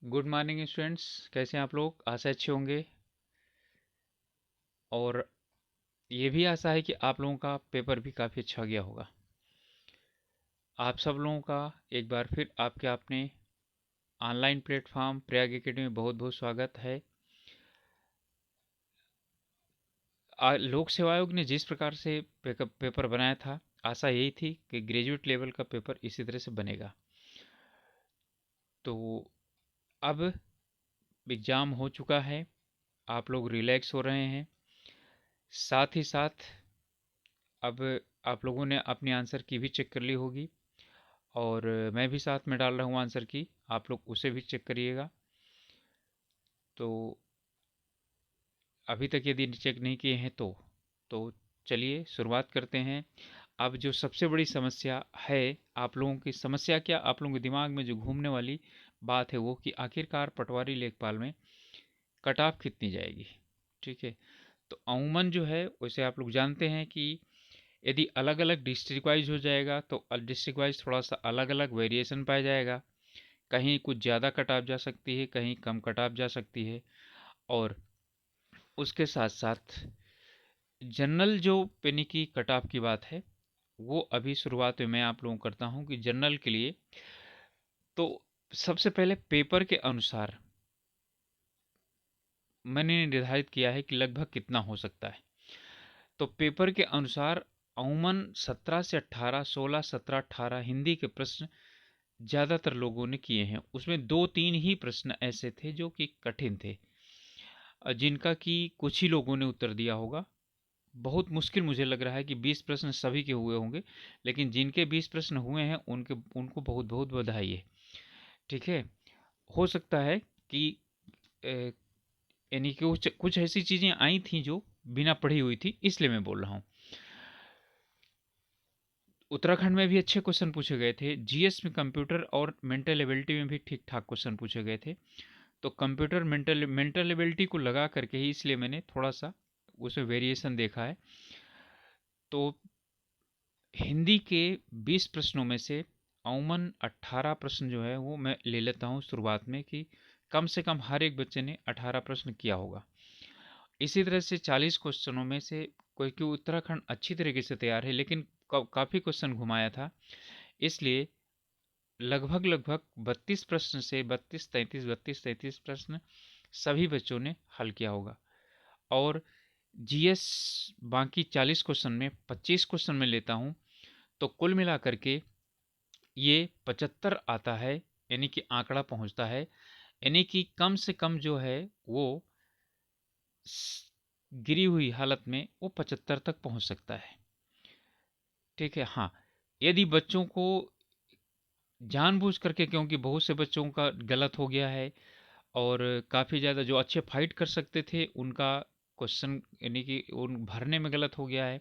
Good morning students. कैसे हैं आप लोग? आशा अच्छे होंगे। और ये भी आशा है कि आप लोगों का पेपर भी काफ़ी अच्छा गया होगा। आप सब लोगों का एक बार फिर आपके अपने ऑनलाइन प्लेटफॉर्म प्रयाग एकेडमी में बहुत बहुत स्वागत है। लोक सेवा आयोग ने जिस प्रकार से पेपर बनाया था, आशा यही थी कि ग्रेजुएट लेवल का पेपर इसी तरह से बनेगा। तो अब एग्ज़ाम हो चुका है, आप लोग रिलैक्स हो रहे हैं। साथ ही साथ अब आप लोगों ने अपनी आंसर की भी चेक कर ली होगी, और मैं भी साथ में डाल रहा हूँ आंसर की, आप लोग उसे भी चेक करिएगा। तो अभी तक यदि चेक नहीं किए हैं तो चलिए शुरुआत करते हैं। अब जो सबसे बड़ी समस्या है, आप लोगों की समस्या क्या, आप लोगों के दिमाग में जो घूमने वाली बात है वो कि आखिरकार पटवारी लेखपाल में कट ऑफ कितनी जाएगी। ठीक है। तो अमूमन जो है वैसे आप लोग जानते हैं कि यदि अलग अलग डिस्ट्रिक्ट वाइज हो जाएगा तो डिस्ट्रिक्ट वाइज थोड़ा सा अलग अलग वेरिएशन पाया जाएगा। कहीं कुछ ज़्यादा कटाव जा सकती है, कहीं कम कटाव जा सकती है। और उसके साथ साथ जनरल जो पेनी की कटाव की बात है, वो अभी शुरुआत में मैं आप लोगों को करता हूँ कि जनरल के लिए तो सबसे पहले पेपर के अनुसार मैंने निर्धारित किया है कि लगभग कितना हो सकता है। तो पेपर के अनुसार अमूमन 17 से 18, 16, 17, 18 हिंदी के प्रश्न ज़्यादातर लोगों ने किए हैं। उसमें दो तीन ही प्रश्न ऐसे थे जो कि कठिन थे, जिनका कि कुछ ही लोगों ने उत्तर दिया होगा। बहुत मुश्किल मुझे लग रहा है कि 20 प्रश्न सभी के हुए होंगे, लेकिन जिनके 20 प्रश्न हुए हैं उनके उनको बहुत बहुत बधाई है। ठीक है। हो सकता है कि यानी कि कुछ कुछ ऐसी चीज़ें आई थी जो बिना पढ़ी हुई थी, इसलिए मैं बोल रहा हूँ। उत्तराखंड में भी अच्छे क्वेश्चन पूछे गए थे, जीएस में कंप्यूटर और मेंटल एबिलिटी में भी ठीक ठाक क्वेश्चन पूछे गए थे। तो कंप्यूटर मेंटल मेंटल एबिलिटी को लगा करके ही इसलिए मैंने थोड़ा सा उसमें वेरिएशन देखा है। तो हिंदी के 20 प्रश्नों में से अमूमन 18 प्रश्न जो है वो मैं ले लेता हूँ शुरुआत में, कि कम से कम हर एक बच्चे ने 18 प्रश्न किया होगा। इसी तरह से 40 क्वेश्चनों में से कोई, कि उत्तराखंड अच्छी तरीके से तैयार है लेकिन काफ़ी क्वेश्चन घुमाया था, इसलिए लगभग लगभग 32 प्रश्न से 32 33 प्रश्न सभी बच्चों ने हल किया होगा। और जीएस बाकी 40 क्वेश्चन में 25 क्वेश्चन में लेता हूँ, तो कुल मिलाकर के ये 75 आता है, यानी कि आंकड़ा पहुंचता है। यानी कि कम से कम जो है वो गिरी हुई हालत में वो 75 तक पहुंच सकता है। ठीक है। हाँ, यदि बच्चों को जानबूझ करके, क्योंकि बहुत से बच्चों का गलत हो गया है, और काफ़ी ज़्यादा जो अच्छे फाइट कर सकते थे उनका क्वेश्चन यानी कि उन भरने में गलत हो गया है,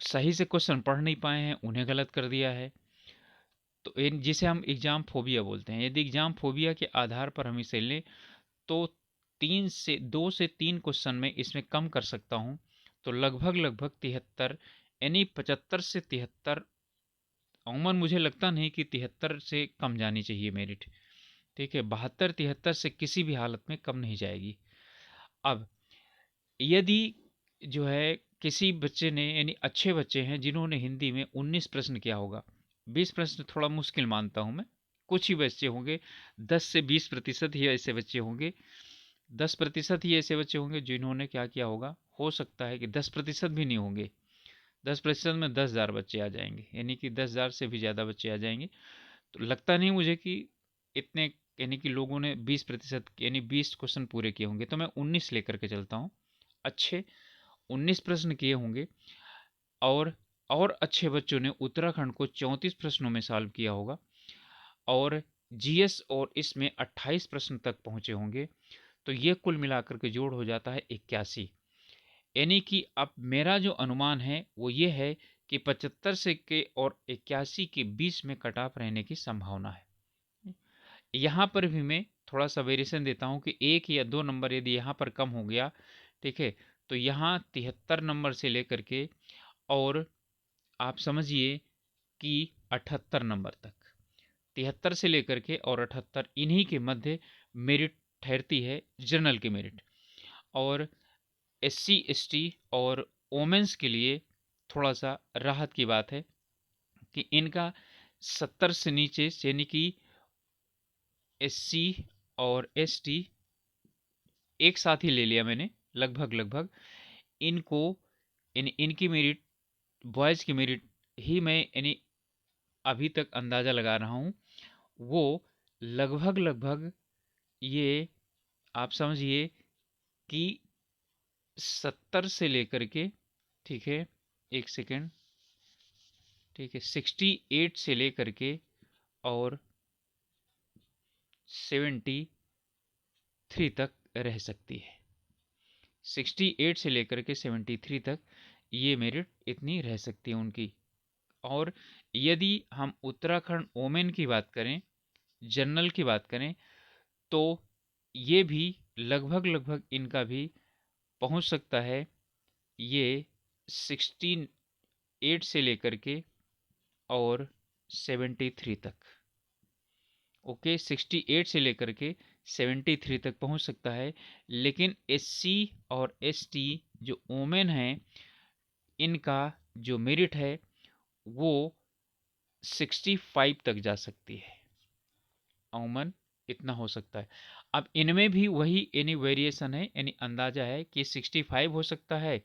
सही से क्वेश्चन पढ़ नहीं पाए हैं उन्हें गलत कर दिया है। तो इन जिसे हम एग्ज़ाम फोबिया बोलते हैं, यदि एग्ज़ाम फोबिया के आधार पर हम इसे लें तो 2 से 3 क्वेश्चन में इसमें कम कर सकता हूँ। तो लगभग लगभग 73, यानी 75 से 73। अमूमन मुझे लगता नहीं कि 73 से कम जानी चाहिए मेरिट। ठीक है, 72 73 से किसी भी हालत में कम नहीं जाएगी। अब यदि जो है किसी बच्चे ने, यानी अच्छे बच्चे हैं जिन्होंने हिंदी में 19 प्रश्न किया होगा, 20 प्रश्न थोड़ा मुश्किल मानता हूं मैं, कुछ ही बच्चे होंगे, 10 से 20% ही ऐसे बच्चे होंगे, 10% ही ऐसे बच्चे होंगे जिन्होंने क्या किया होगा। हो सकता है कि 10% भी नहीं होंगे, 10% में 10,000 बच्चे आ जाएंगे, यानी कि 10,000 से भी ज़्यादा बच्चे आ जाएंगे। तो लगता नहीं मुझे कि इतने, यानी कि लोगों ने 20% यानी 20 क्वेश्चन पूरे किए होंगे, तो मैं 19 लेकर के चलता हूँ। अच्छे 19 प्रश्न किए होंगे, और और अच्छे बच्चों ने उत्तराखंड को 34 प्रश्नों में सॉल्व किया होगा, और जीएस और इसमें 28 प्रश्न तक पहुंचे होंगे। तो ये कुल मिलाकर के जोड़ हो जाता है 81। यानी कि अब मेरा जो अनुमान है वो ये है कि 75 से के और 81 के बीच में कट ऑफ रहने की संभावना है। यहाँ पर भी मैं थोड़ा सा वेरिएशन देता हूँ कि 1 या 2 नंबर यदि यहाँ पर कम हो गया, ठीक है, तो यहाँ 73 नंबर से लेकर के, और आप समझिए कि 78 नंबर तक, 73 से लेकर के और 78 इन्हीं के मध्य मेरिट ठहरती है, जनरल की मेरिट। और SC ST और वोमेंस के लिए थोड़ा सा राहत की बात है कि इनका 70 से नीचे, यानी कि SC और ST एक साथ ही ले लिया मैंने, लगभग लगभग इनको इनकी मेरिट, बॉयज़ की मेरिट ही मैं यानी अभी तक अंदाज़ा लगा रहा हूँ, वो लगभग लगभग ये आप समझिए कि 70 से लेकर के, ठीक है, एक सेकेंड, ठीक है, 68 से लेकर के और 73 तक रह सकती है। 68 से लेकर के 73 तक ये मेरिट इतनी रह सकती है उनकी। और यदि हम उत्तराखंड वोमेन की बात करें, जनरल की बात करें, तो ये भी लगभग लगभग इनका भी पहुंच सकता है, ये 68 से लेकर के और 73 तक। ओके, 68 से लेकर के 73 तक पहुंच सकता है। लेकिन SC और ST जो वोमेन हैं, इनका जो मेरिट है वो 65 तक जा सकती है। अमूमन इतना हो सकता है। अब इनमें भी वही यानी वेरिएशन है, यानी अंदाजा है कि 65 हो सकता है।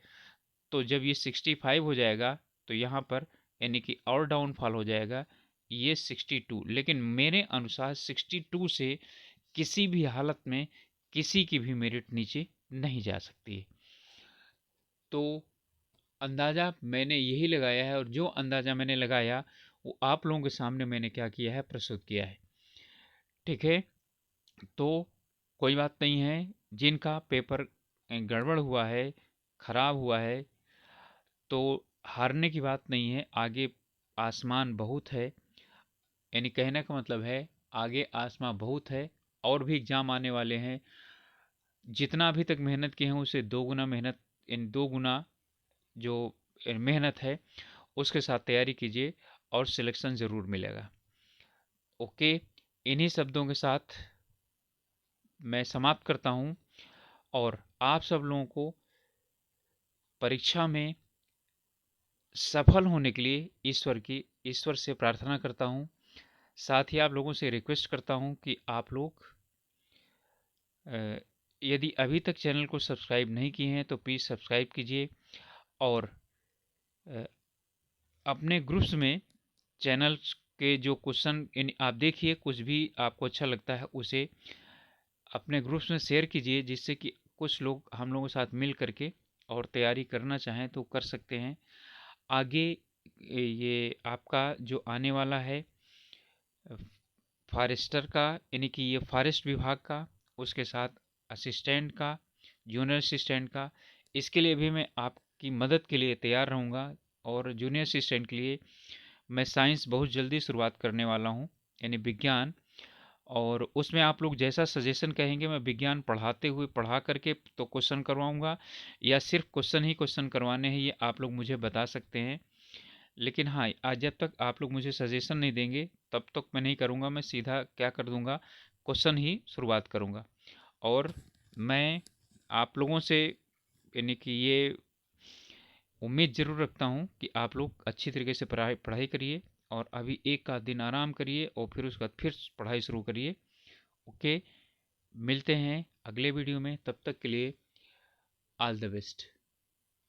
तो जब ये 65 हो जाएगा तो यहाँ पर यानी कि और डाउनफॉल हो जाएगा ये 62। लेकिन मेरे अनुसार 62 से किसी भी हालत में किसी की भी मेरिट नीचे नहीं जा सकती है। तो अंदाज़ा मैंने यही लगाया है, और जो अंदाज़ा मैंने लगाया वो आप लोगों के सामने मैंने क्या किया है, प्रस्तुत किया है। ठीक है, तो कोई बात नहीं है, जिनका पेपर गड़बड़ हुआ है, खराब हुआ है, तो हारने की बात नहीं है। आगे आसमान बहुत है, यानी कहने का मतलब है आगे आसमान बहुत है, और भी एग्ज़ाम आने वाले हैं। जितना अभी तक मेहनत की है उससे 2 गुना मेहनत, इन 2 गुना जो मेहनत है उसके साथ तैयारी कीजिए और सिलेक्शन ज़रूर मिलेगा। ओके, इन्हीं शब्दों के साथ मैं समाप्त करता हूँ, और आप सब लोगों को परीक्षा में सफल होने के लिए ईश्वर से प्रार्थना करता हूँ। साथ ही आप लोगों से रिक्वेस्ट करता हूँ कि आप लोग यदि अभी तक चैनल को सब्सक्राइब नहीं किए हैं तो प्लीज़ सब्सक्राइब कीजिए, और अपने ग्रुप्स में चैनल के जो क्वेश्चन आप देखिए, कुछ भी आपको अच्छा लगता है उसे अपने ग्रुप्स में शेयर कीजिए, जिससे कि कुछ लोग हम लोगों के साथ मिल करके और तैयारी करना चाहें तो कर सकते हैं। आगे ये आपका जो आने वाला है फॉरेस्टर का, यानी कि ये फॉरेस्ट विभाग का, उसके साथ असिस्टेंट का, जूनियर असिस्टेंट का, इसके लिए भी मैं आपकी मदद के लिए तैयार रहूँगा। और जूनियर असिस्टेंट के लिए मैं साइंस बहुत जल्दी शुरुआत करने वाला हूँ, यानी विज्ञान। और उसमें आप लोग जैसा सजेशन कहेंगे मैं विज्ञान पढ़ाते हुए पढ़ा करके तो क्वेश्चन करवाऊँगा, या सिर्फ क्वेश्चन ही क्वेश्चन करवाने हैं, ये आप लोग मुझे बता सकते हैं। लेकिन हाँ, आज जब तक आप लोग मुझे सजेशन नहीं देंगे तब तक मैं नहीं करूँगा। मैं सीधा क्या कर दूँगा, क्वेश्चन ही शुरुआत करूँगा। और मैं आप लोगों से यानी कि ये उम्मीद ज़रूर रखता हूँ कि आप लोग अच्छी तरीके से पढ़ाई पढ़ाई करिए, और अभी एक आध दिन आराम करिए और फिर उसके बाद फिर पढ़ाई शुरू करिए। ओके, मिलते हैं अगले वीडियो में, तब तक के लिए ऑल द बेस्ट।